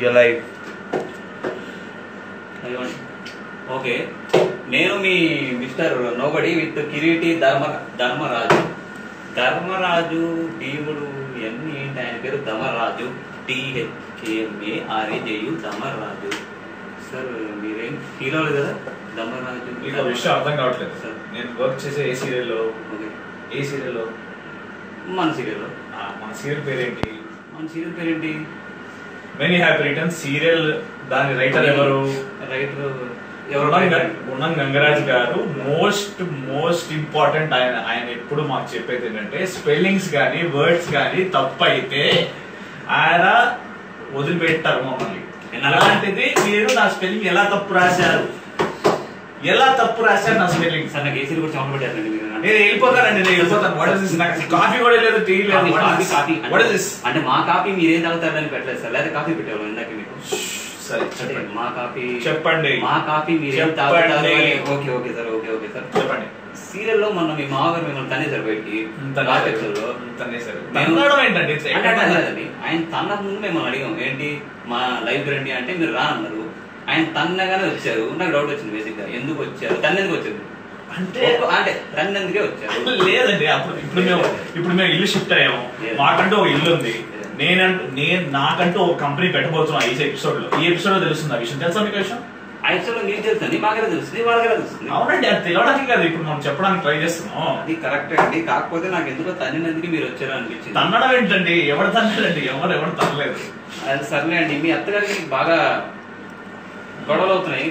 Your life. Okay, నేను మీ mister nobody with Kireeti Dharmaraju. Dharmaraju Bheemudu ఇవన్నీ ఏంటి? ఆయన పేరు ధర్మరాజు, THKMARAJU ధర్మరాజు. సార్ మీరేం ఫీల్ అవ్వలేదు కదా? ధర్మరాజు మీకు విషయం అర్థం కావట్లేదు సార్. నేను వర్క్ చేసే ఏ సీరియల్లో మన సీరియల్లో మన సీరియల్ పేరేంటి? Many happy returns serial. దాని రైటర్ ఎవరు? గుణం గంగరాజ్ గారు. మోస్ట్ ఇంపార్టెంట్ ఆయన ఎప్పుడు మాకు చెప్పేది ఏంటంటే, స్పెల్లింగ్స్ కానీ వర్డ్స్ కానీ తప్పు అయితే ఆయన వదిలిపెట్టారు మమ్మల్ని. అలాంటిది మీరు నా స్పెల్లింగ్ ఎలా తప్పు రాశారు నా స్పెల్లింగ్? సార్ నాకు ఏసీలు కూడా చమట పెట్టారండి. నేను వెళ్ళిపోతానండి. నాకు కాఫీ కూడా లేదు, టీ లేదు. అంటే మా కాఫీ మీరేం తాగుతారని పెట్టలేదు సార్, లేదా కాఫీ పెట్టేవాళ్ళు ఇందాక మీకు. సరే చెప్పండి. మా కాఫీ చెప్పండి. మా కాఫీ మీరేం తాగుతారు? ఓకే సార్, ఓకే సార్ చెప్పండి. సీరియల్లో మొన్న మీ మామగారు మిమ్మల్ని తనేసారు బయటికి. ఆయన తన్న ముందు మేము అడిగాం, ఏంటి మా లైవ్ రండి అంటే మీరు రానన్నారు. ఆయన తన్నగానే వచ్చారు. నాకు డౌట్ వచ్చింది బేసిక్ గా, ఎందుకు వచ్చారు, తన్నెందుకు వచ్చారు అంటే తన్నెందుకే వచ్చారు? లేదండి, ఇప్పుడు మేము ఇల్లు షిఫ్ట్ అయ్యాము. మాకంటూ ఒక ఇల్లు ఉంది. నాకంటూ ఒక కంపెనీ పెట్టబోతున్నాం ఈ ఎపిసోడ్ లో తెలుస్తుంది ఆ విషయం. తెలుసా మీకు విషయం? యాక్చువల్గా మీకు తెలుస్తుంది, మాకైనా తెలుస్తుంది, వాళ్ళకైనా తెలుస్తుంది. అవునండి, అది తెలియడానికి కదా ఇప్పుడు మనం చెప్పడానికి ట్రై చేస్తున్నాం. అది కరెక్టే అండి. కాకపోతే నాకు ఎందుకో తన్నినందుకు మీరు వచ్చారు అనిపించింది. తన్నడం ఏంటండి? ఎవరు తన్నడండి? ఎవరు తనలేదు. అది సర్లే అండి. మీ అత్తగారికి బాగా గొడవలు అవుతున్నాయి.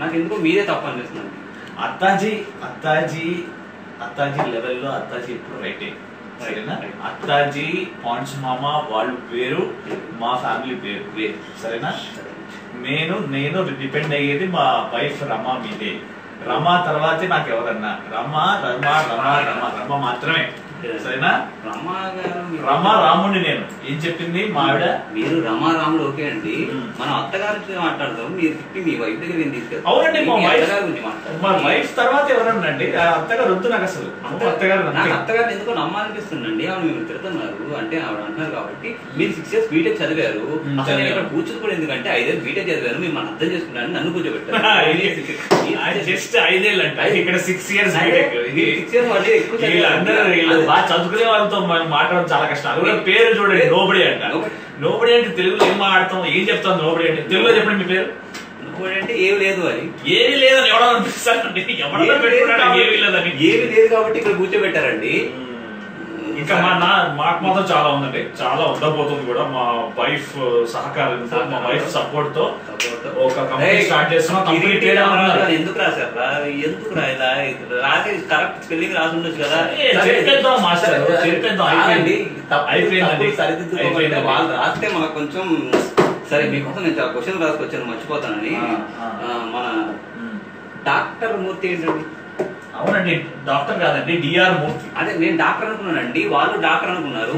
నాకు ఎందుకో మీదే తప్పు అనిపిస్తుంది. అత్తాజీ లెవెల్లో అత్తాజీ ఇప్పుడు రైటే, సరేనా? అత్తాజీ పాండ్స్ మామ వాళ్ళు వేరు, మా ఫ్యామిలీ వేరు, సరేనా? నేను డిపెండ్ అయ్యేది మా వైఫ్ రమ మీదే. రమ తర్వాతే నాకు ఎవరన్నా. రమ మాత్రమే, సరేనా? రాముడిని నేను ఏం చెప్పింది మా ఆవిడ. మీరు రాముడు ఓకే అండి, మనం అత్తగారి మాట్లాడదాం. మీరు తిప్పి మీ వైఫ్ దగ్గర ఏం తీసుకెళ్తారు? అవునండి, మా వైఫ్ తర్వాత ఎవరన్నాండి? అత్తగారు వద్దు నాకు అసలు. అత్తగారిని ఎందుకో నమ్మాలనిపిస్తుందండి. ఆవిడ మీరు తిడుతున్నారు అంటే ఆవిడ అంటున్నారు కాబట్టి. మీరు 6 years బీటెక్ చదివారు. అసలు నేను ఇక్కడ కూర్చుని కూడా ఎందుకంటే 5 years బీటెక్ చదివారు. మీరు మనం అర్థం చేసుకున్నారని నన్ను కూర్చోబెట్టారు. జస్ట్ 5 years అంట, ఇక్కడ 6 years బీటెక్. 6 years వాళ్ళు ఎక్కువ బాగా చదువుకునే వాళ్ళతో మాట్లాడడం చాలా కష్టం. అది కూడా పేరు చూడండి, నోబడి అంట. నోబడి అంటే తెలుగులో ఏం మాట్లాడతాం, ఏం చెప్తాం? నోబడి అంటే తెలుగులో చెప్పండి మీ పేరు. నోబడి అంటే ఏమి లేదు అని. ఏమి లేదని ఎవడో అనిపిస్తారండి. ఏమి లేదు కాబట్టి ఇక్కడ కూర్చోబెట్టారండి. ఇంకా మాకు మాత్రం చాలా ఉందండి, చాలా ఉండబోతుంది కూడా. మా వైఫ్ సహకారంతో, మా వైఫ్ సపోర్ట్ తో ఒక కంపెనీ స్టార్ట్ చేస్తున్నాం. కంపెనీ పేరు ఎందుకు రాశారు? ఎందుకు రాయలా? రాసే కరెక్ట్ స్పెల్లింగ్ రాసి ఉండొచ్చు కదా. చెప్పేద్దాం మాస్టర్, చెప్పేద్దాం. సరిదిద్దుకోవాలి. వాళ్ళు రాస్తే మనకు కొంచెం సరే. మీకోసం నేను చాలా క్వశ్చన్ రాసుకొచ్చాను, మర్చిపోతానని. మన డాక్టర్ మూర్తి ఏంటండి? అవునండి, డాక్టర్ కాదండి, డిఆర్ మూర్తి. అదే నేను డాక్టర్ అనుకున్నానండి, వాళ్ళు డాక్టర్ అనుకున్నారు.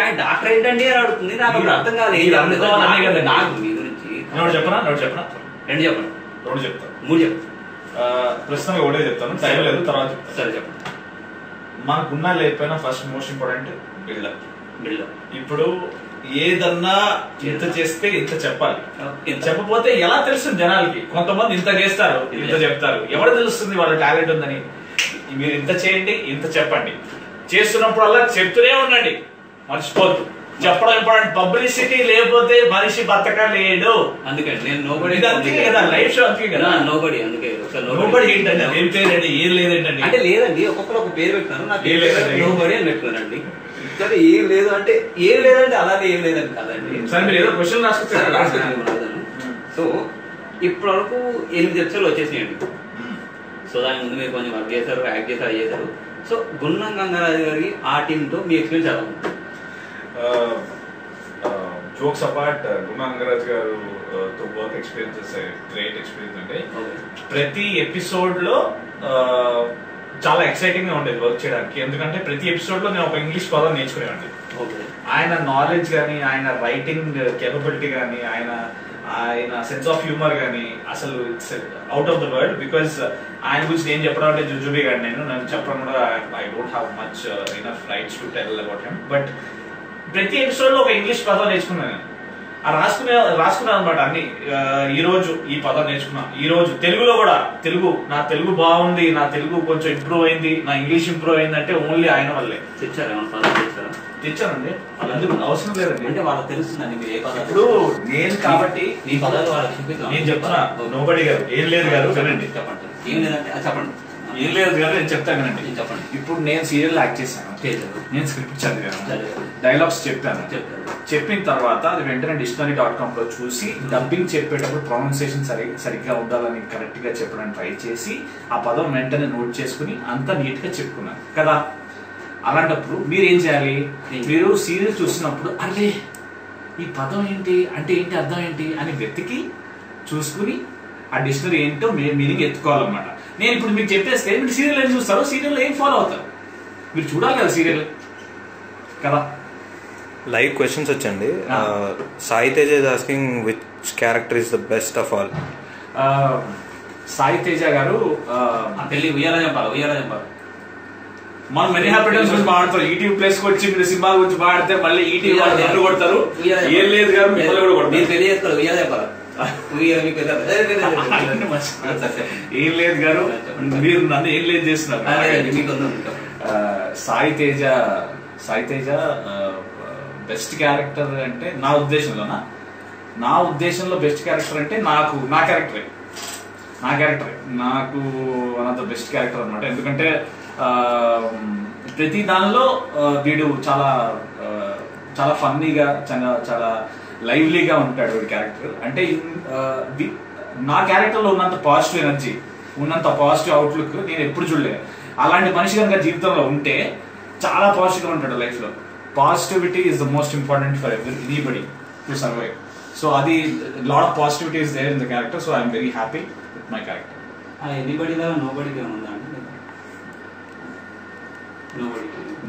ఆయన డాక్టర్ ఏంటండి అని అడుగుతుంది. నాకు అర్థం కాలేదు. నాకు మీ గురించి చెప్పనా? రెండు చెప్పండి. 2 చెప్తాను, 3 చెప్తాను. ప్రస్తుతం ఒకటే చెప్తాను, టైం లేదు, తర్వాత చెప్తాను. సరే చెప్పండి. మనకున్నా లేకపోయినా ఫస్ట్ మోస్ట్ ఇంపార్టెంట్ బిల్డప్. ఇప్పుడు ఏదన్నా ఇంత చేస్తే ఇంత చెప్పాలి. చెప్పపోతే ఎలా తెలుస్తుంది జనాలకి? కొంతమంది ఇంత చేస్తారు, ఇంత చెప్తారు. ఎవరు తెలుస్తుంది వాళ్ళ టాలెంట్ ఉందని? మీరు ఇంత చేయండి, ఇంత చెప్పండి. చేస్తున్నప్పుడల్లా చెప్తూనే ఉండండి, మర్చిపోద్దు. చెప్పడం ఇంపార్టెంట్. పబ్లిసిటీ లేకపోతే మనిషి బతకలేడు. అందుకని నేను నోబడి కదా, లైవ్ షో అందుకే కదా నోబడి. అందుకే నోబడి ఏంటండి? ఏం పేరండి? ఏం లేదండి అంటే లేదండి, ఒక్కొక్కరు ఒక పేరు పెట్టినారు. నాకు నోబడి అని పెట్టుకున్నారండి. సరే ఏం లేదు అంటే ఏం లేదంటే అలానే ఏం లేదండి కదండి. సరే మీరు ఏదో క్వశ్చన్ రాసుకొచ్చారు. సో ఇప్పటి వరకు 8 episodes వచ్చేసినాయండి. సో దాని ముందు మీరు కొంచెం వర్క్ చేశారు, యాక్ట్ చేశారు, అది చేశారు. సో గున్నం గంగారాజు గారికి ఆ టీంతో మీ ఎక్స్పీరియన్స్ ఎలా ఉంది? జోక్స్ అపార్ట్, గున్నం గంగారాజు గారు తో వర్క్ ఎక్స్పీరియన్స్ గ్రేట్ ఎక్స్పీరియన్స్. అంటే ప్రతి ఎపిసోడ్ లో చాలా ఎక్సైటింగ్ గా ఉండేది వర్క్ చేయడానికి. ఎందుకంటే ప్రతి ఎపిసోడ్ లో నేను ఒక ఇంగ్లీష్ పదం నేర్చుకునేవాడిని. ఆయన నాలెడ్జ్ కానీ, ఆయన రైటింగ్ కేపబిలిటీ కానీ, ఆయన సెన్స్ ఆఫ్ హ్యూమర్ కానీ అసలు it's out of the world. Because ఆయన గురించి నేను చెప్పడం అంటే జుజుబీ గారు, నేను చెప్పడం కూడా I don't have much enough rights to tell about him. But ప్రతి ఎపిసోడ్ లో ఒక ఇంగ్లీష్ పదం నేర్చుకున్నాను. రాసుకున్నాను అనమాట అన్ని. ఈ రోజు ఈ పదం నేర్చుకున్నాను, ఈ రోజు తెలుగులో కూడా. నా తెలుగు బాగుంది, నా తెలుగు కొంచెం ఇంప్రూవ్ అయింది, నా ఇంగ్లీష్ ఇంప్రూవ్ అయింది అంటే ఓన్లీ ఆయన వల్లే. తెచ్చానండి, అందుకు అవసరం లేదండి. అంటే వాళ్ళకి తెలుస్తుందండి మీరు ఏ పదాలు. ఇప్పుడు నేను కాబట్టి మీ పదాలు వాళ్ళకి చూపిస్తాను. నేను చెప్తున్నా, నోబడి గారు ఏం లేదు గారు వినండి. చెప్పండి. ఏం లేదంటే చెప్పండి. ఏం లేదు గారు నేను చెప్తాను వినండి. చెప్పండి. ఇప్పుడు నేను సీరియల్ యాక్ట్ చేశాను, నేను స్క్రిప్ట్ చదివాను, డైలాగ్స్ చెప్పాను. చెప్పిన తర్వాత అది వెంటనే Dictionary.com లో చూసి డబ్బింగ్ చెప్పేటప్పుడు ప్రొనౌన్సియేషన్ సరిగ్గా ఉండాలని కరెక్ట్ గా చెప్పడానికి ట్రై చేసి ఆ పదం వెంటనే నోట్ చేసుకుని అంతా నీట్ గా చెప్పుకున్నాను కదా. అలాంటప్పుడు మీరు ఏం చేయాలి, మీరు సీరియల్ చూస్తున్నప్పుడు అరే ఈ పదం ఏంటి అంటే ఏంటి, అర్థం ఏంటి అని వెతికి చూసుకుని ఆ డిక్షనరీ ఏంటో మీనింగ్ ఎత్తుకోవాలన్నమాట. నేను ఇప్పుడు మీకు చెప్పేస్తే మీరు సీరియల్ ఏం చూస్తారు, సీరియల్లో ఏం ఫాలో అవుతారు, మీరు చూడాలి కదా సీరియల్ కదా. లైవ్ క్వశ్చన్స్ వచ్చండి. Sai Teja is asking which character is the best of all. Sai Teja గారు పెళ్లి ఉయ్యాల చెప్పాలి. మనం మెనీ హ్యాపీడెన్స్ గురించి మాట్లాడతారు, ఈటీవీ ప్లస్ వచ్చి మీరు సినిమా గురించి మాట్లాడితే మళ్ళీ ఈటీవీ వాళ్ళు కొడతారు. ఏం లేదు గారు మిమ్మల్ని కూడా కొడతారు. మీరు పెళ్లి చేస్తారు ఉయ్యాల చెప్పాలి. ఏం లేదు గారు, మీరు నన్ను ఏం లేదు చేస్తున్నారు. సాయి తేజ బెస్ట్ క్యారెక్టర్ అంటే నా ఉద్దేశంలో బెస్ట్ క్యారెక్టర్ అంటే నా క్యారెక్టరే నాకు one of the best character అనమాట. ఎందుకంటే ప్రతి దానిలో వీడు చాలా చాలా ఫన్నీగా చాలా లైవ్లీగా ఉంటాడు వీడి క్యారెక్టర్. అంటే నా క్యారెక్టర్లో ఉన్నంత పాజిటివ్ ఎనర్జీ, ఉన్నంత పాజిటివ్ అవుట్లుక్ నేను ఎప్పుడు చూడలేదు. అలాంటి మనిషి కనుక జీవితంలో ఉంటే చాలా పాజిటివ్గా ఉంటాడు లైఫ్లో. Positivity is the most important for anybody to survive. So అది lot of positivity is there in the character. So I'm very happy with my character. Anybody లాగా నోబడికి ఉందా అండి?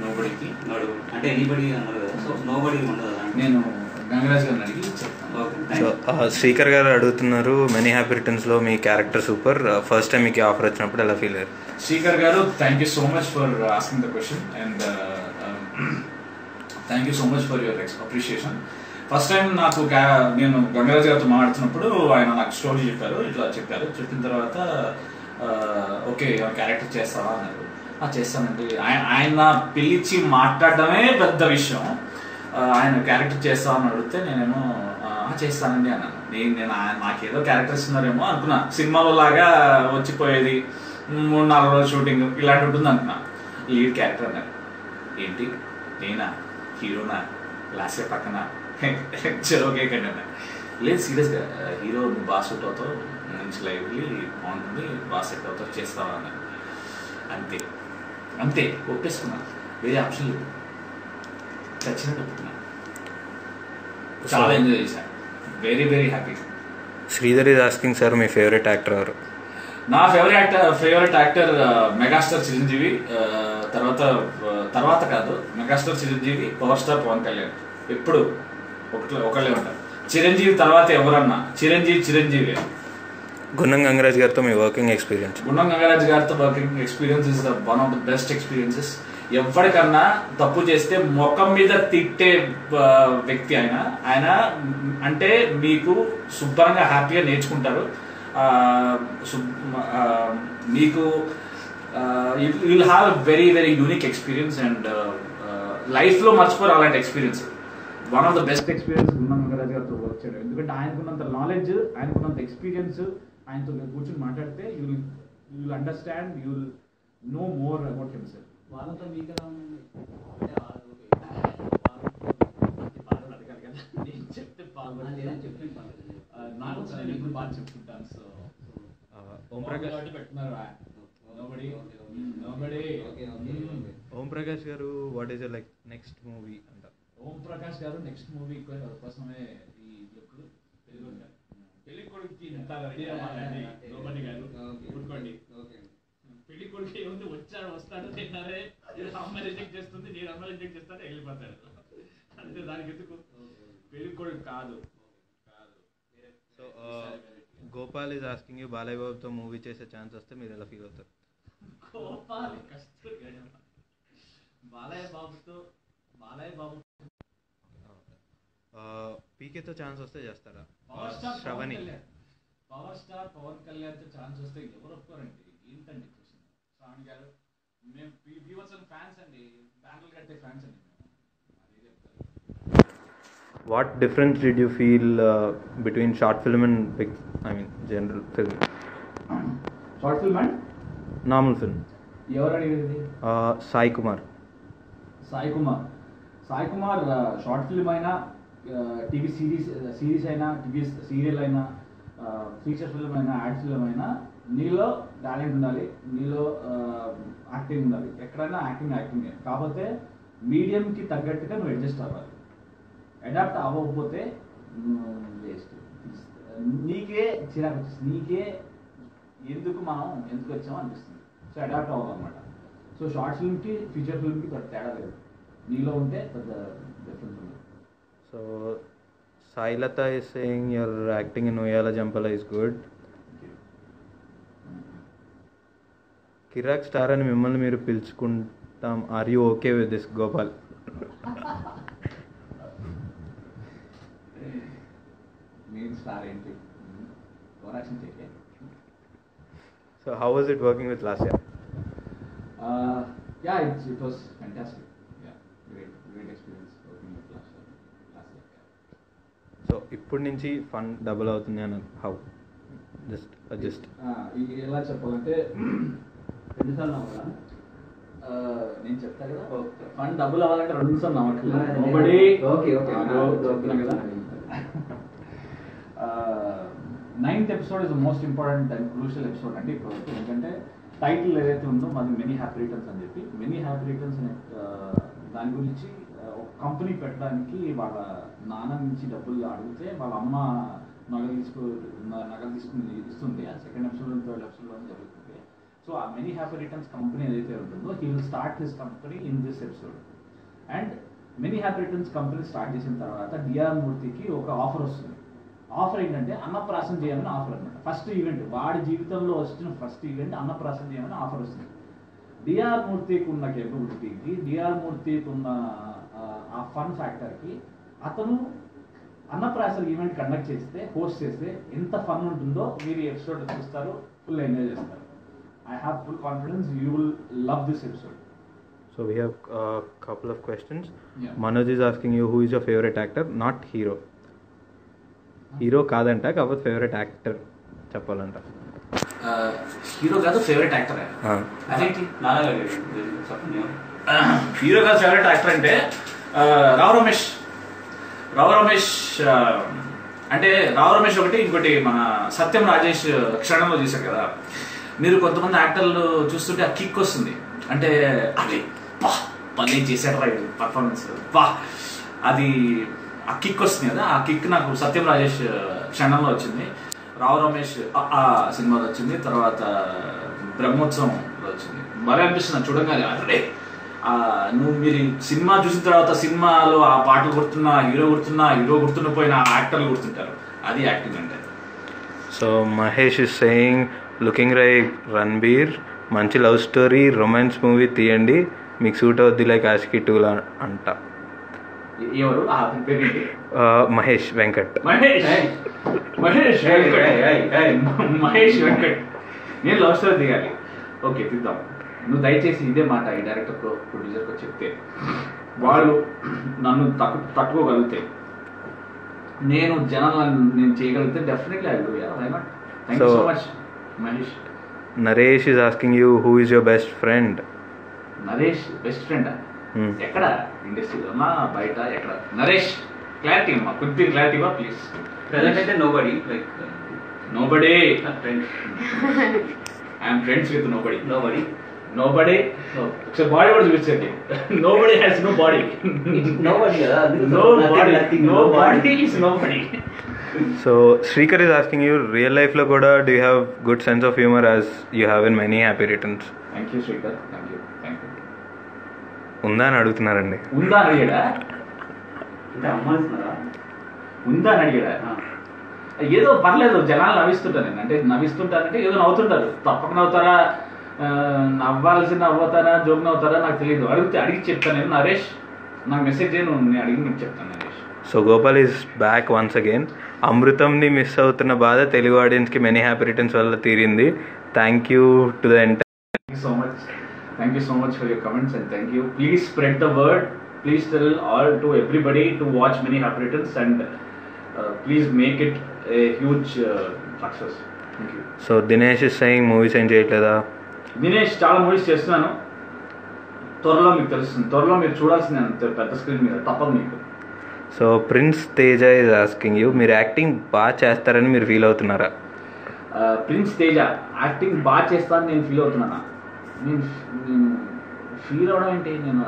నోబడికి అంటే ఎనీబడి అన్నారు కదా, సో నోబడికి ఉండదు. నేను గంగరాజ్ గారిని అడిగి చెప్తాను. సో శ్రీకర్ గారు అడుగుతున్నారు, మెనీ హ్యాపీ రిటర్న్స్ లో మీ క్యారెక్టర్ సూపర్, ఫస్ట్ టైం మీకు ఆఫర్ వచ్చినప్పుడు ఎలా ఫీల్ అయ్యారు? శ్రీకర్ గారు, thank you so much for asking the question and thank you so much for your appreciation. First time నేను గంగరాజ్ గారితో మాట్లాడుతున్నప్పుడు ఆయన నాకు స్టోరీ చెప్పారు. చెప్పిన తర్వాత ఓకే క్యారెక్టర్ చేస్తావా అన్నారు. చేస్తానండి. ఆయన పిలిచి మాట్లాడడమే పెద్ద విషయం. ఆయన క్యారెక్టర్ చేస్తామని అడిగితే నేనేమో చేస్తానండి అన్నాను. నేను నాకేదో క్యారెక్టర్ ఇస్తున్నారేమో అనుకున్నా, సినిమాలో లాగా వచ్చిపోయేది 3-4 రోజులు షూటింగ్ ఇలాంటి ఉంటుంది అనుకున్నా. లీడ్ క్యారెక్టర్ అన్నారు. ఏంటి నేనా హీరోనా, లాస్ట్ పక్కన చెరోకే కండి అన్నా. లేదు సీరియస్గా హీరో నువ్వు బాగా సూట్ అవుతావు, మంచి లైవ్లీ బాగుంటుంది, బాగా సెట్ అవుతావు, చేస్తావా అన్నారు. అంతే ఒప్పేసుకున్నాను, వేరే ఆప్షన్ లేదు, ఖచ్చితంగా ఒప్పుకున్నాను. చాలా ఎంజాయ్ చేశాను, very very happy. Sridhar is asking sir మీ ఫేవరెట్ యాక్టర్ ఎవరు? నా ఫేవరెట్ యాక్టర్ మెగాస్టార్ చిరంజీవి, తర్వాత కాదు megastar Chiranjeevi, power star Pawan Kalyan. ఎప్పుడు ఒకళ్ళే ఉంటారు. చిరంజీవి తర్వాత ఎవరన్నా చిరంజీవి. గున్నం గంగరాజ్ గారితో మీ వర్కింగ్ ఎక్స్పీరియన్స్? గున్నం గంగరాజ్ గారితో working experience is one of the best experiences. ఎవరికన్నా తప్పు చేస్తే ముఖం మీద తిట్టే వ్యక్తి ఆయన అంటే మీకు శుభ్రంగా హ్యాపీగా నేర్చుకుంటారు. మీకు you'll have very very unique experience and లైఫ్లో మర్చిపోరు అలాంటి experience. One of the best experience Gunnam Gangaraj గారితో వర్క్ చేయడం. ఎందుకంటే ఆయనకున్నంత నాలెడ్జ్, ఆయనకున్నంత ఎక్స్పీరియన్స్, ఆయనతో కూర్చొని మాట్లాడితే you will understand, you will know more about himself. వాళ్ళతో మీకు ఎలా ఉందండి? చెప్తే ఇప్పుడు బాగా చెప్తుంటాను. సో ఓం ప్రకాష్ పెట్టున్నారు. ఓం ప్రకాష్ గారు what is your next movie అంటారు? ఓం ప్రకాష్ గారు నెక్స్ట్ మూవీ కోసమే ఈ లుక్ పెళ్లి కొడుకుకి రెడీ అవ్వాలండి. నోబడి గారు ఊరుకోండి. పెళ్లి కొడుకు ఏముంది, వస్తాడు తిన్నారే, అమ్మాయి రిజెక్ట్ చేస్తుంది, నేను అమ్మాయి రిజెక్ట్ చేస్తాను, వెళ్ళిపోతాడు అంటే దానికి ఎందుకు? పెళ్లి కొడుకు కాదు. So Gopal is asking you, Balayya బాబుతో మూవీ చేసే ఛాన్స్ వస్తే మీరు ఎలా ఫీల్ అవుతారు? గోపాల్ కష్టం. బాలయ్య బాబు పీకేతో ఛాన్స్ వస్తే చేస్తారా? Power star Sravani. పవన్ కళ్యాణ్తో ఛాన్స్ వస్తే ఎవరు ఒప్పుకోరండి. ఏంటండి క్వశ్చన్? శ్రావణి గారు మేము బీభత్సం ఫ్యాన్స్ అండి, బ్యానర్లు కట్టే ఫ్యాన్స్ అండి మేము. అదే చెప్తారు. What difference did you feel between short film and general film? Short film and Normal film. ఎవరు అడిగేది? Sai Kumar. Sai Kumar short film అయినా, టీవీ సిరీస్ అయినా, టీవీ సీరియల్ అయినా, ఫీచర్ ఫిల్మ్ అయినా, యాడ్ ఫిల్మ్ అయినా, నీలో టాలెంట్ ఉండాలి, నీలో యాక్టింగ్ ఉండాలి. ఎక్కడైనా యాక్టింగ్ కాకపోతే మీడియంకి తగ్గట్టుగా నువ్వు అడ్జస్ట్ అవ్వాలి. అడాప్ట్ అవ్వకపోతే వేస్ట్. నీకే చిరాకు వచ్చేస్తుంది, నీకే ఎందుకు వచ్చామో అనిపిస్తుంది. సో అడాప్ట్ అవ్వాలన్నమాట. సో షార్ట్ ఫిల్మ్కి ఫీచర్ ఫిల్మ్కి పెద్ద తేడా లేదు, నీలో ఉంటే పెద్ద డిఫరెన్స్ ఉంది. So Sailata is saying your acting in Uyala Jampala is good. కిరాక్ స్టార్ అని మిమ్మల్ని మీరు పిలుచుకుంటాం. Are you okay with this Gopal? Main star ఏంటి? ఓవరాక్షన్ చెయ్యే. So how was it working with Lasya? Yeah, it was fantastic. Yeah, great experience working with Lasya. So ఇప్పటి నుంచి fun double అవుతుంది అని హౌ? జస్ట్ ఎలా చెప్పాలంటే 2 సార్లు నవ్వాలా? నేను చెప్తా కదా, ఫన్ డబుల్ అవ్వాలంటే 2 సార్లు నవ్వట్లేదు. నోబడీ చెప్తున్నా కదా. 9th episode is the most important and crucial episode అండి ఇప్పుడు. ఎందుకంటే టైటిల్ ఏదైతే ఉందో మాది మెనీ హ్యాపీ రిటర్న్స్ అని చెప్పి, మెనీ హ్యాపీ రిటర్న్స్ అనే దాని గురించి ఒక కంపెనీ పెట్టడానికి వాళ్ళ నాన్న నుంచి డబ్బులు అడిగితే వాళ్ళ అమ్మ నగలు తీసుకుని ఇస్తుంది. ఆ సెకండ్ ఎపిసోడ్ 3rd ఎపిసోడ్లో జరుగుతుంది. సో ఆ మెనీ హ్యాపీ రిటర్న్స్ కంపెనీ ఏదైతే ఉంటుందో he will start his company in this episode. And many happy returns company start చేసిన తర్వాత డిఆర్ మూర్తికి ఒక ఆఫర్ వస్తుంది. ఆఫర్ ఏంటంటే అన్నప్రాసం చేయాలని ఆఫర్ అనమాట. ఫస్ట్ ఈవెంట్, వాడి జీవితంలో వచ్చిన ఫస్ట్ ఈవెంట్ అన్నప్రాసం చేయాలని ఆఫర్ వస్తుంది. డిఆర్ మూర్తికి ఉన్న కేపబిలిటీకి, డిఆర్ మూర్తికి ఉన్న ఆ ఫన్ ఫ్యాక్టర్కి అతను అన్నప్రాసన ఈవెంట్ కండక్ట్ చేస్తే, హోస్ట్ చేస్తే ఎంత ఫన్ ఉంటుందో మీరు ఈ ఎపిసోడ్ చూస్తారు, ఫుల్ ఎంజాయ్ చేస్తారు. I have full confidence you will love this episode. So we have a couple of questions. Yeah. Manoj is asking you who is your favorite actor, not hero. Hero కాదంట, కాకపోతే favourite actor చెప్పాలంట. Hero కాదు favourite actor. అదేంటి నాలాగా చెప్పండి. Hero కాదు favourite actor అంటే రావు రమేష్. అంటే రావు రమేష్ ఒకటి, ఇంకోటి మన సత్యం రాజేష్ క్షణంలో చూశారు కదా మీరు. కొంతమంది యాక్టర్లు చూస్తుంటే ఆ కిక్ వస్తుంది. అంటే అది పని చేశాడు రైట్ పర్ఫార్మెన్స్, అది ఆ కిక్ వస్తుంది కదా. ఆ కిక్ నాకు సత్యం రాజేష్ క్షణంలో వచ్చింది, రావు రమేష్ ఆ సినిమాలో వచ్చింది, తర్వాత బ్రహ్మోత్సవంలో వచ్చింది. బాగా అనిపిస్తుంది చూడగానే. అదే మీరు సినిమా చూసిన తర్వాత సినిమాలో ఆ పాటలు గుర్తున్నా, హీరో గుర్తున్న పోయిన ఆ యాక్టర్లు గుర్తుంటారు. అది యాక్టింగ్ అంటే. So Mahesh is saying looking like Ranbir, మంచి లవ్ స్టోరీ రొమాన్స్ మూవీ తీయండి, మీకు సూట్ అవుద్ది లైక్ ఆషికీ 2 అంట. ఎవరు? మహేష్ వెంకట్. మహేష్ వెంకట్, నేను లవ్ స్టోరీ దిగాలి. ఓకే తీద్దాం. నువ్వు దయచేసి ఇదే మాట ఈ డైరెక్టర్కో ప్రొడ్యూసర్కో చెప్తే వాళ్ళు నన్ను తట్టుకోగలిగితే, నేను జనాలను నేను చేయగలిగితే definitely I will do. Why not? Thank you so much Mahesh. Naresh is asking you who is your best friend. Naresh best friend ఎక్కడ? ఇండస్ట్రీలోనా బయట ఎక్కడ? నరేష్ క్లారిటీ అమ్మా, కొద్దిగా క్లారిటీగా ప్లీజ్. ప్రెజెంట్ అయితే nobody, like nobody. Friend. I'm friends with nobody. Nobody ఒకసారి body కూడా చూపించండి. Nobody has no body. Nobody కదా, nobody is nobody. So Srikar is asking you real లైఫ్లో కూడా do you have good sense of humour as you have in many happy returns? Thank you Srikar, thank you. ఉందా అని అడుగుతున్నారండి. ఉందా అని అడిగాడా? అంటే అమ్మాయిస్తున్నారా? ఉందా అని అడిగాడా? ఏదో పర్లేదు, జనాలు నవ్విస్తుంటాను. అంటే నవ్విస్తుంటారంటే ఏదో నవ్వుతుంటారు. తప్పక నవ్వుతారా, నవ్వుతారా, జోక్ నవ్వుతారా నాకు తెలియదు. అడిగి చెప్తాను నేను. నరేష్ నాకు మెసేజ్ చేయను, నేను అడిగి నీకు చెప్తాను Naresh. So Gopal is back once again. అమృతంని మిస్ అవుతున్న బాధ తెలుగు ఆడియన్స్కి మెనీ హ్యాపీ రిటర్న్స్ వల్ల తీరింది. Thank you to the entire. Thank you so much for your comments and thank you. Please spread the word. Please tell all to everybody to watch Many Happy Returns and please make it a huge success. Thank you. So Dinesh is saying movies ఏం చేయట్లేదా? దినేష్ చాలా movies చేస్తున్నాను. త్వరలో మీకు తెలుస్తుంది. త్వరలో మీరు చూడాల్సింది అంతే పెద్ద స్క్రీన్ మీద తప్పదు మీకు. So prince Teja is asking you, మీరు యాక్టింగ్ బాగా చేస్తారని మీరు ఫీల్ అవుతున్నారా? ప్రిన్స్ తేజ యాక్టింగ్ బాగా చేస్తానని నేను ఫీల్ అవుతున్నానా? నేను ఫీల్ అవడం ఏంటి? నేను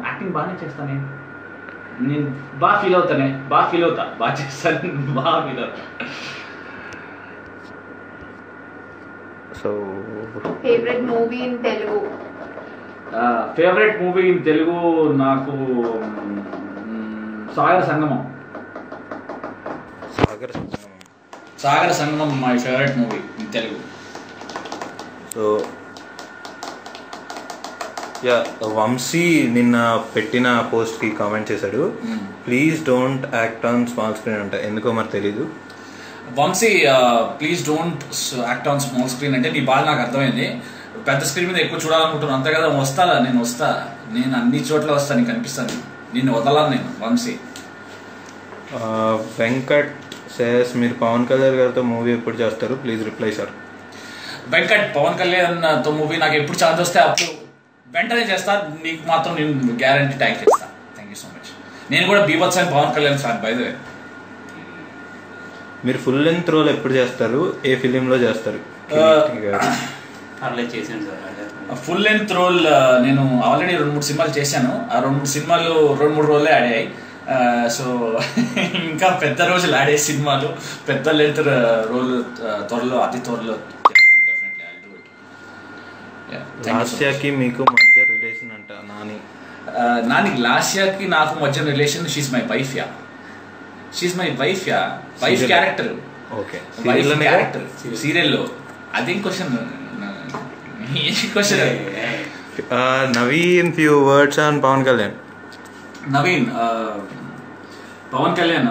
యాక్టింగ్ బాగానే చేస్తానే, నేను బాగా ఫీల్ అవుతా బాగా చేస్తాను, బాగా ఫీల్ అవుతా. So favourite movie in Telugu? Favourite movie in Telugu నాకు Sagara Sangamam. Sagara Sangamam my favourite movie in Telugu. So yeah, Vamsi నిన్న పెట్టిన పోస్ట్కి కామెంట్ చేశాడు, please don't act on small screen అంట. ఎందుకో మరి తెలీదు. Vamsi please don't act on small screen అంటే నీ బాధ నాకు అర్థమైంది. పెద్ద స్క్రీన్ మీద ఎక్కువ చూడాలనుకుంటున్నాను అంతే కదా. నేను అన్ని చోట్ల వస్తాను, నీకు అనిపిస్తాను, నిన్ను వదలాను నేను వంశీ. వెంకట్ సేస్, మీరు పవన్ కళ్యాణ్ గారితో మూవీ ఎప్పుడు చేస్తారు? Please reply sir. Venkat, Pawan కళ్యాణ్తో మూవీ నాకు ఎప్పుడు ఛాన్స్ వస్తే అప్పుడు వెంటనే చేస్తా. నీకు మాత్రం నేను గ్యారంటీ ట్యాగ్ చేస్తా. Thank you so much. నేను కూడా బీభత్స్ and Pawan Kalyan fan by the way. మీరు ఫుల్ లెంత్ రోల్ ఎప్పుడు చేస్తారు? ఏ ఫిలింలో చేస్తారు? ఫుల్ లెంత్ రోల్ నేను ఆల్రెడీ 2-3 సినిమాలు చేశాను. ఆ 2-3 సినిమాలు 2-3 రోజులే ఆడాయి. సో ఇంకా పెద్ద రోజులు ఆడే సినిమాలు, పెద్ద లెంత్ రోల్ త్వరలో, అతి త్వరలో లాస్యాకి మీకు మధ్య రిలేషన్ అంట నాని లాస్యాకి నాకు మధ్య relation. She's my wife yeah, wife character. Okay, wife character సీరియల్లో. అదేం question? Naveen, few words on Pawan Kalyan. Naveen, Pawan Kalyan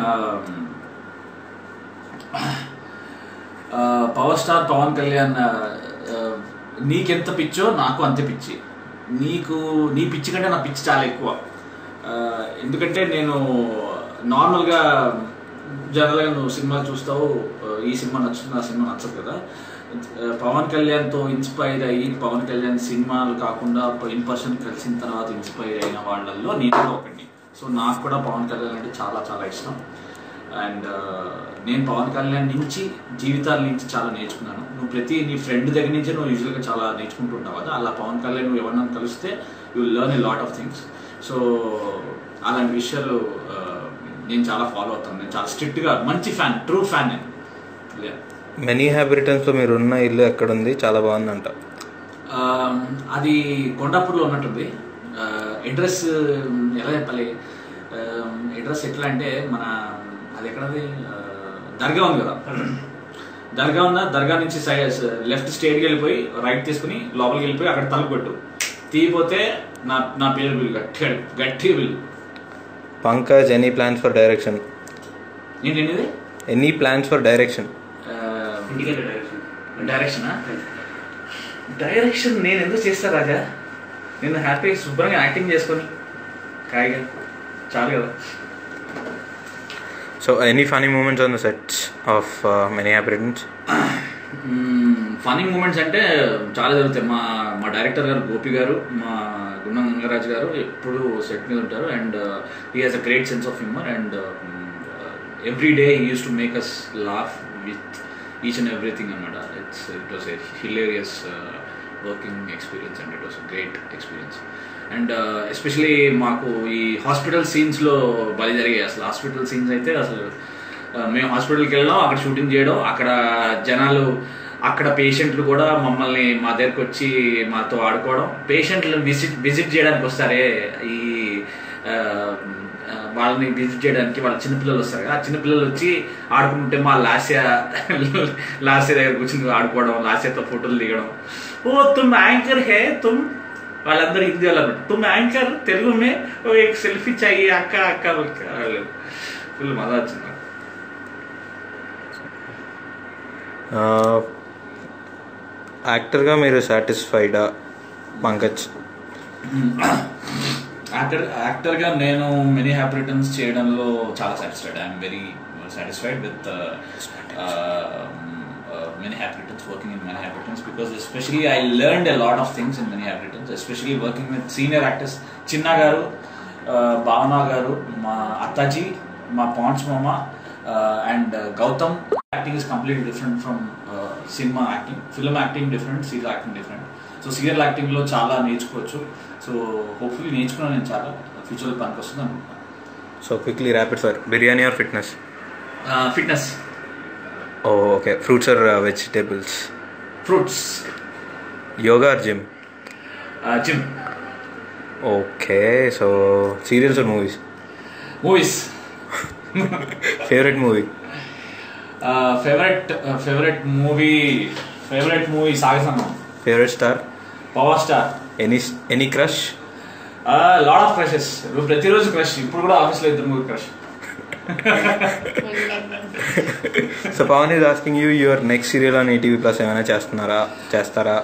power star Pawan Kalyan నీకెంత పిచ్చో నాకు అంతే పిచ్చి. నీ పిచ్చి కంటే నా పిచ్చి చాలా ఎక్కువ. ఎందుకంటే నేను నార్మల్గా జనరల్గా నువ్వు సినిమాలు చూస్తావు, ఈ సినిమా నచ్చుతుంది, ఆ సినిమా నచ్చదు కదా. పవన్ కళ్యాణ్తో ఇన్స్పైర్ అయ్యి, పవన్ కళ్యాణ్ సినిమాలు కాకుండా ఇన్ పర్సన్ కలిసిన తర్వాత ఇన్స్పైర్ అయిన వాళ్ళల్లో నేను కూడా ఒకటి. సో నాకు కూడా పవన్ కళ్యాణ్ అంటే చాలా చాలా ఇష్టం. అండ్ నేను పవన్ కళ్యాణ్ నుంచి, జీవితాల నుంచి చాలా నేర్చుకున్నాను. నువ్వు నీ ఫ్రెండ్ దగ్గర నుంచి నువ్వు యూజువల్గా చాలా నేర్చుకుంటుంటావు కదా, అలా పవన్ కళ్యాణ్ నువ్వు ఎవరన్నా కలిస్తే you will learn a lot of things. So అలాంటి విషయాలు నేను చాలా ఫాలో అవుతాను. నేను చాలా స్ట్రిక్ట్గా మంచి ఫ్యాన్, ట్రూ ఫ్యాన్ నేను. మెనీ హ్యాపీ రిటర్న్స్లో మీరు ఉన్న ఇల్లు ఎక్కడుంది? చాలా బాగుందంట. అది కొండాపూర్లో ఉన్నట్టుంది. అడ్రస్ ఎలా చెప్పాలి? అడ్రస్ ఎట్లా అంటే మన అది ఎక్కడది, దర్గా ఉంది కదా, దర్గా నుంచి లెఫ్ట్ స్ట్రైట్కి వెళ్ళిపోయి రైట్ తీసుకుని లోపలికి వెళ్ళిపోయి అక్కడ తలుపు పెట్టు, తీయపోతే నా పేరు బిల్లు గట్టిగా Billu. Pankaj, any plans for direction? ఏంటండి? Any plans for direction? Direction నేను ఎందుకు చేస్తా రాజా? నేను హ్యాపీగా శుభ్రంగా యాక్టింగ్ చేసుకొని కాయగా చాలు కదా. So any funny moments on the sets of many happy returns? Funny moments అంటే చాలా జరుగుతాయి. మా డైరెక్టర్ గారు గోపి గారు, మా గుణం గంగరాజ్ గారు ఎప్పుడు సెట్ మీద ఉంటారు. And he has a great sense of humour. And every day he use to make us laugh with each and everything అనమాట. It was a hilarious working experience and it was a great experience. And especially మాకు ఈ hospital సీన్స్లో బలి జరిగాయి. అసలు hospital scenes అయితే అసలు మేము హాస్పిటల్కి వెళ్ళడం, అక్కడ షూటింగ్ చేయడం, అక్కడ జనాలు, అక్కడ పేషెంట్లు కూడా మమ్మల్ని మా దగ్గరకు వచ్చి మాతో ఆడుకోవడం. పేషెంట్లు విజిట్ చేయడానికి వస్తారే, ఈ వాళ్ళని విజిట్ చేయడానికి వాళ్ళ చిన్నపిల్లలు వస్తారు కదా, ఆ చిన్నపిల్లలు వచ్చి ఆడుకుంటుంటే మా లాస్య దగ్గర కూర్చుని ఆడుకోవడం, లాస్యతో ఫోటోలు దిగడం. ఓ తుమ్ యాంకర్ హే తుమ్, వాళ్ళందరూ హిందీ వాళ్ళు, తుమ్ యాంకర్ తెలుగు మే ఓ ఎక్ సెల్ఫీ చాయి అక్క అక్క వాళ్ళు. ఫుల్ మజా వచ్చింది. యాక్టర్గా మీరు సాటిస్ఫైడా పంకజ్? యాక్టర్గా నేను మెనీ హ్యాపీ రిటర్న్స్ చేయడంలో చాలా satisfied. I'm very satisfied with many happy returns, working in many happy returns, because especially I learned a lot of things in many happy returns, especially working with senior actors. Chinna garu, Bhavana garu, ma Attaji, ma Ponds mama, and Gautam. Acting is completely different from cinema acting. Film acting different, serial acting different. So serial acting lo chala నేర్చుకోవచ్చు. So hopefully నేర్చుకున్నాను నేను చాలా, ఫ్యూచర్లో పనికి వస్తుంది అనుకుంటున్నాను. So quickly rapid fire, biryani or fitness? Fitness. Okay. Fruits or vegetables? Fruits. Yoga or gym? Gym. Okay. So serials or movies? Movies. Favourite movie? Favourite movie సాగసంగం. Favourite star? Power star. Any crush? Lot of crushes. ప్రతిరోజు crush. ఇప్పుడు కూడా ఆఫీస్లో 2-3 crush. So Pawan is asking you your next serial on ETV plus ఏమైనా చేస్తారా?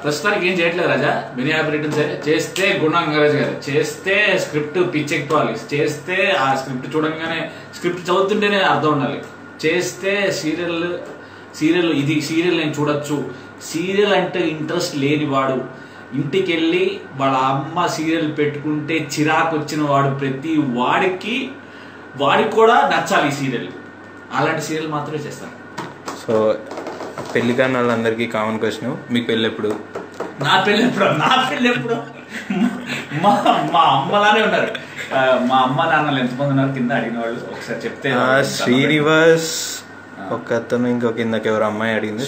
ప్రస్తుతానికి ఏం చేయట్లేదు రాజా. మెనీ హ్యాపీ రిటర్న్స్ చేస్తే గుణం గంగరాజ్ గారు, చేస్తే స్క్రిప్ట్ పిచ్చెక్కిపోవాలి, చేస్తే ఆ స్క్రిప్ట్ చూడంగానే స్క్రిప్ట్ చదువుతుంటేనే అర్థం ఉండాలి, చేస్తే సీరియల్ ఇది సీరియల్ నేను చూడొచ్చు. సీరియల్ అంటే ఇంట్రెస్ట్ లేనివాడు, ఇంటికి వెళ్ళి వాళ్ళ అమ్మ సీరియల్ పెట్టుకుంటే చిరాకు వచ్చిన వాడు, ప్రతి వాడికి కూడా నచ్చాలి ఈ సీరియల్. అలాంటి సీరియల్ మాత్రమే చేస్తాను. సో పెళ్లి కాని వాళ్ళందరికీ కామన్ క్వశ్చన్, మీకు పెళ్ళి ఎప్పుడు? నా పెళ్ళి ఎప్పుడు మా అమ్మలానే ఉన్నారు. మా అమ్మ నాన్నలు ఎంతమంది ఉన్నారు కింద అడిగిన వాళ్ళు ఒకసారి చెప్తే. శ్రీనివాస్ ఒక అతను, ఇంకొక ఇందాక ఎవరు అమ్మాయి అడిగింది.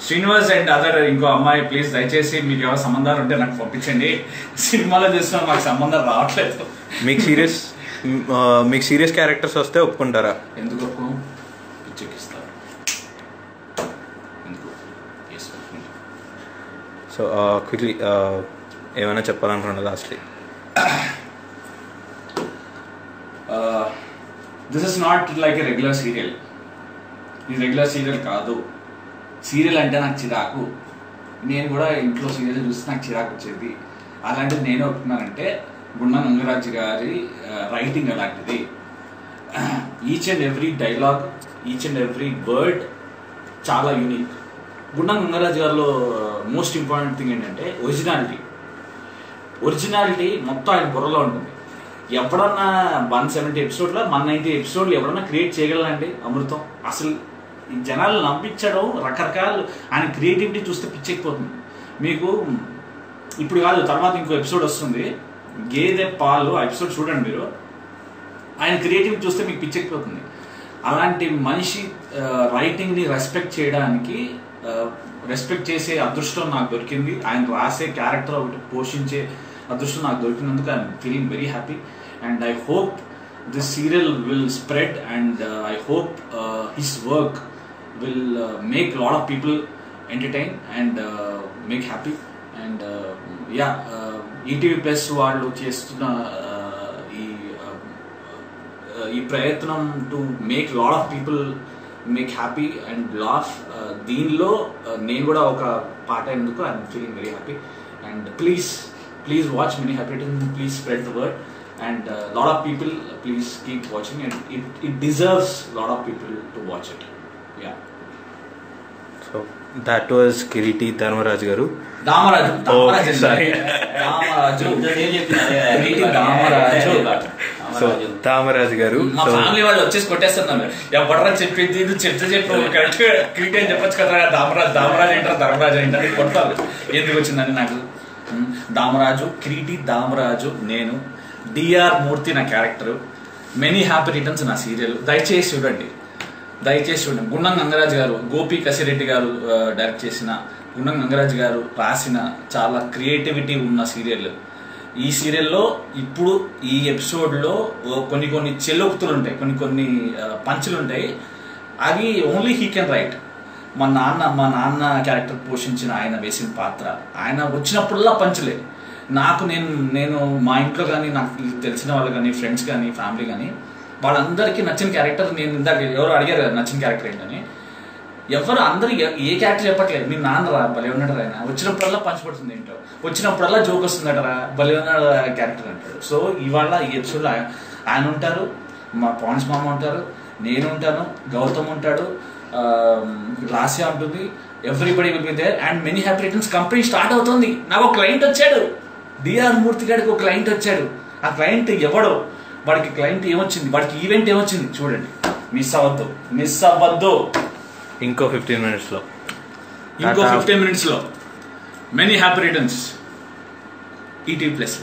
శ్రీనివాస్ అండ్ అదర్ ఇంకో అమ్మాయి, ప్లీజ్ దయచేసి మీకు ఎవరు సంబంధాలు ఉంటే నాకు పంపించండి. సినిమాలో చూసిన మాకు సంబంధాలు రావట్లేదు. మీకు సీరియస్ క్యారెక్టర్స్ వస్తే ఒప్పుకుంటారా? ఎందుకు ఒప్పుకోం? పిచ్చెక్కిస్తారు. సో క్విక్లీ ఏమైనా చెప్పాలనుకున్నా lastly? This is not like a regular serial. ఇది రెగ్యులర్ సీరియల్ కాదు. సీరియల్ అంటే నాకు చిరాకు. నేను కూడా ఇంట్లో సీరియల్ చూస్తే నాకు చిరాకు వచ్చేది. అలాంటిది నేను ఒప్పుకున్నానంటే గుండం గంగరాజు గారి రైటింగ్ అలాంటిది. Each and every dialogue, each and every word చాలా యూనిక్. గుండం గంగరాజు గారిలో మోస్ట్ ఇంపార్టెంట్ థింగ్ ఏంటంటే ఒరిజినాలిటీ మొత్తం ఆయన బుర్రలో ఉంటుంది. ఎవడన్నా 170 ఎపిసోడ్లో 190 ఎపిసోడ్లు ఎవడన్నా క్రియేట్ చేయగలండి అమృతం. అసలు ఈ జనాలు నమ్మించడం రకరకాలు. ఆయన క్రియేటివిటీ చూస్తే పిచ్చెక్కిపోతుంది. మీకు ఇప్పుడు కాదు, తర్వాత ఇంకో ఎపిసోడ్ వస్తుంది గేదె పాలు, ఆ ఎపిసోడ్ చూడండి మీరు. ఆయన క్రియేటివిటీ చూస్తే మీకు పిచ్చెక్కిపోతుంది. అలాంటి మనిషి రైటింగ్ని రెస్పెక్ట్ చేసే అదృష్టం నాకు దొరికింది. ఆయన రాసే క్యారెక్టర్ ఒకటి పోషించే అదృష్టం నాకు దొరికినందుకు I'm feeling very happy. And I hope this serial will spread, and I hope his work will make lot of people entertain and make happy. And ETV plus వాళ్ళు చేస్తున్న ఈ ప్రయత్నం to make lot of people make happy and laugh, దీనిలో నేను కూడా ఒక part అయినందుకు I'm feeling very happy. And please watch many happy returns, please spread the word, and lot of people please keep watching, and it deserves lot of people to watch it. Yeah. So that was Kireeti Dharmaraju garu. Dhamaraju గారు. మా family వాళ్ళు వచ్చేసి కొట్టేస్తున్నారు, ఎవడరా చెప్పింది ఇది చెప్పు correct cricket అని చెప్పొచ్చు కదా. దామరాజు ఏంటారు, ధర్మరాజు ఏంటారు కొడతారు. ఎందుకు వచ్చిందని నాకు దామరాజు, కిరీటి దామరాజు నేను, డిఆర్ మూర్తి నా క్యారెక్టరు, మెనీ హ్యాపీ రిటర్న్స్ నా సీరియల్. దయచేసి చూడండి. గుండం గంగరాజు గారు, గోపి కసిరెడ్డి గారు డైరెక్ట్ చేసిన, గుండం గంగరాజు గారు రాసిన చాలా క్రియేటివిటీ ఉన్న సీరియల్. ఈ సీరియల్లో ఇప్పుడు ఈ ఎపిసోడ్లో కొన్ని చెల్లోక్తులు ఉంటాయి, కొన్ని పంచులు ఉంటాయి. అవి ఓన్లీ హీ కెన్ రైట్. మా నాన్న క్యారెక్టర్ పోషించిన ఆయన వేసిన పాత్ర, ఆయన వచ్చినప్పుడల్లా పంచులే. నేను మా ఇంట్లో కానీ, నాకు తెలిసిన వాళ్ళు కానీ, ఫ్రెండ్స్ కానీ, ఫ్యామిలీ కానీ వాళ్ళందరికీ నచ్చిన క్యారెక్టర్, నేను ఇందాక ఎవరు అడిగారు కదా నచ్చిన క్యారెక్టర్ ఏంటని, ఎవరు అందరూ ఏ క్యారెక్టర్ చెప్పట్లేదు. మీ నాన్నరా భలే ఉన్నాడు రా, ఆయన వచ్చినప్పుడల్లా పంచిపడుతుంది ఏంటో, వచ్చినప్పుడల్లా జోక్ వస్తుందటరా భలే ఉన్నాడు క్యారెక్టర్ అంటాడు. సో ఇవాళ ఈ ఎపిసోడ్లో ఆయన ఉంటారు, మా పాన్స్ మామ ఉంటారు, నేను ఉంటాను, గౌతమ్ ఉంటాడు, లాస్యా ఉంటుంది, everybody will be there and many happy returns. Company start అవుతుంది. నాకు ఒక క్లయింట్ వచ్చాడు, డిఆర్ మూర్తి గారికి ఒక క్లయింట్ వచ్చాడు. ఆ క్లయింట్ ఎవడో, వాడికి క్లయింట్ ఏమొచ్చింది, వాడికి ఈవెంట్ ఏమొచ్చింది చూడండి. మిస్ అవ్వద్దు. ఇంకో 15 minutesలో, ఇంకో 15 minutesలో many happy returns ETV plus.